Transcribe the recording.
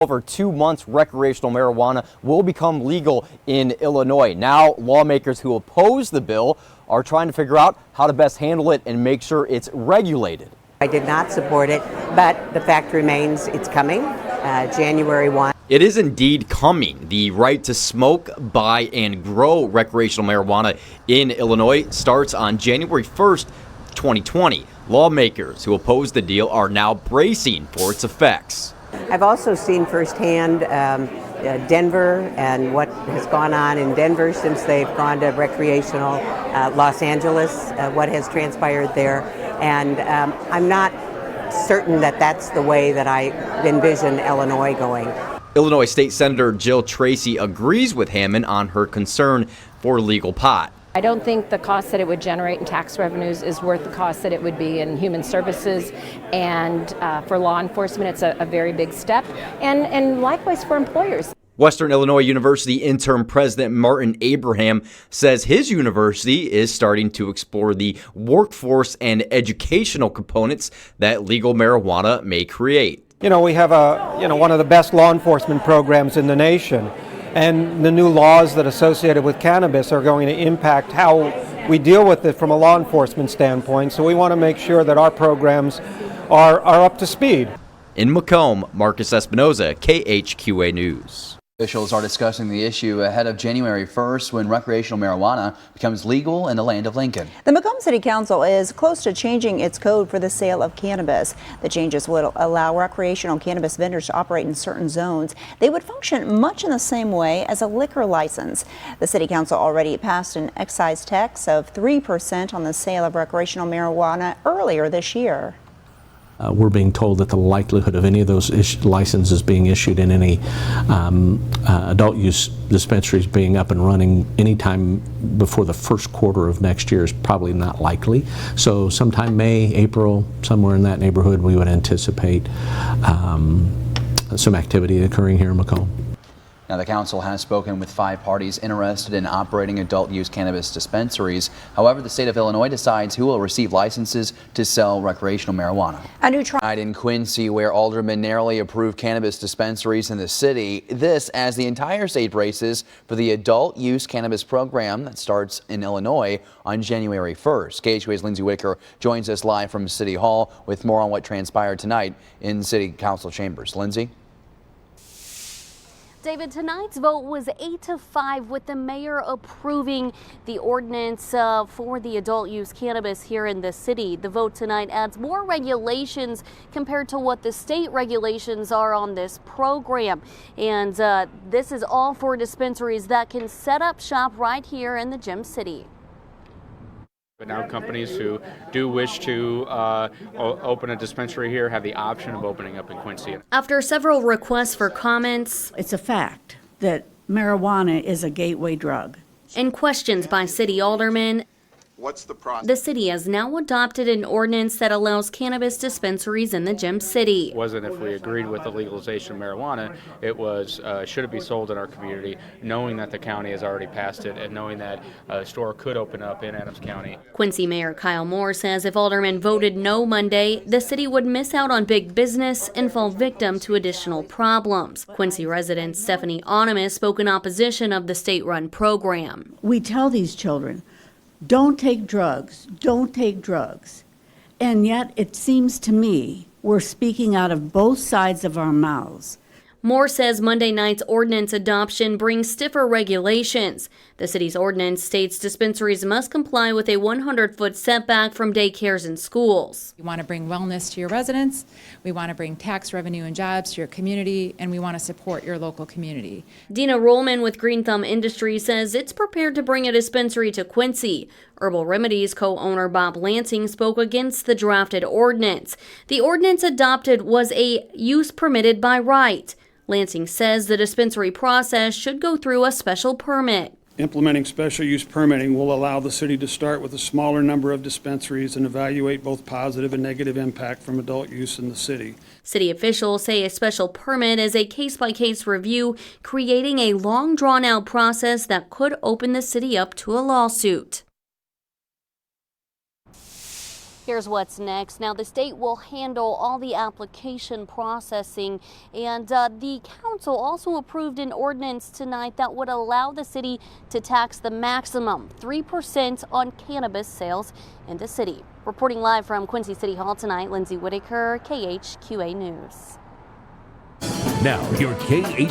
Over 2 months, recreational marijuana will become legal in Illinois. Now, lawmakers who oppose the bill are trying to figure out how to best handle it and make sure it's regulated. I did not support it, but the fact remains it's coming, January 1. It is indeed coming. The right to smoke, buy, and grow recreational marijuana in Illinois starts on January 1st, 2020. Lawmakers who oppose the deal are now bracing for its effects. I've also seen firsthand Denver and what has gone on in Denver since they've gone to recreational, Los Angeles, what has transpired there, and I'm not certain that that's the way that I envision Illinois going. Illinois State Senator Jill Tracy agrees with Hammond on her concern for legal pot. I don't think the cost that it would generate in tax revenues is worth the cost that it would be in human services, and for law enforcement it's a very big step, and likewise for employers. Western Illinois University interim president Martin Abraham says his university is starting to explore the workforce and educational components that legal marijuana may create. You know, we have one of the best law enforcement programs in the nation. And the new laws that are associated with cannabis are going to impact how we deal with it from a law enforcement standpoint. So we want to make sure that our programs are up to speed. In Macomb, Marcus Espinoza, KHQA News. Officials are discussing the issue ahead of January 1st when recreational marijuana becomes legal in the land of Lincoln. The Macomb City Council is close to changing its code for the sale of cannabis. The changes would allow recreational cannabis vendors to operate in certain zones. They would function much in the same way as a liquor license. The City Council already passed an excise tax of 3% on the sale of recreational marijuana earlier this year. We're being told that the likelihood of any of those licenses being issued in any adult use dispensaries being up and running anytime before the first quarter of next year is probably not likely. So sometime May, April, somewhere in that neighborhood, we would anticipate some activity occurring here in Macomb. Now, the council has spoken with 5 parties interested in operating adult use cannabis dispensaries. However, the state of Illinois decides who will receive licenses to sell recreational marijuana. A new trial in Quincy, where aldermen narrowly approved cannabis dispensaries in the city. This as the entire state braces for the adult use cannabis program that starts in Illinois on January 1st. KHQA's Lindsay Whitaker joins us live from City Hall with more on what transpired tonight in City Council chambers. Lindsay? David, tonight's vote was 8-5 with the mayor approving the ordinance for the adult use cannabis here in the city. The vote tonight adds more regulations compared to what the state regulations are on this program. And this is all for dispensaries that can set up shop right here in the Gem City. But now companies who do wish to open a dispensary here have the option of opening up in Quincy. After several requests for comments, it's a fact that marijuana is a gateway drug. And questions by city aldermen, what's the process? The city has now adopted an ordinance that allows cannabis dispensaries in the Gem City. It wasn't if we agreed with the legalization of marijuana, it was should it be sold in our community, knowing that the county has already passed it and knowing that a store could open up in Adams County. Quincy Mayor Kyle Moore says if aldermen voted no Monday, the city would miss out on big business and fall victim to additional problems. Quincy resident Stephanie Onimus spoke in opposition of the state-run program. We tell these children, don't take drugs, don't take drugs. And yet it seems to me we're speaking out of both sides of our mouths. Moore says Monday night's ordinance adoption brings stiffer regulations. The city's ordinance states dispensaries must comply with a 100-foot setback from daycares and schools. We want to bring wellness to your residents, we want to bring tax revenue and jobs to your community, and we want to support your local community. Dina Rollman with Green Thumb Industries says it's prepared to bring a dispensary to Quincy. Herbal Remedies co-owner Bob Lansing spoke against the drafted ordinance. The ordinance adopted was a use permitted by right. Lansing says the dispensary process should go through a special permit. Implementing special use permitting will allow the city to start with a smaller number of dispensaries and evaluate both positive and negative impact from adult use in the city. City officials say a special permit is a case-by-case review, creating a long drawn-out process that could open the city up to a lawsuit. Here's what's next. Now, the state will handle all the application processing, and the council also approved an ordinance tonight that would allow the city to tax the maximum 3% on cannabis sales in the city. Reporting live from Quincy City Hall tonight, Lindsay Whitaker, KHQA News. Now, your KHQA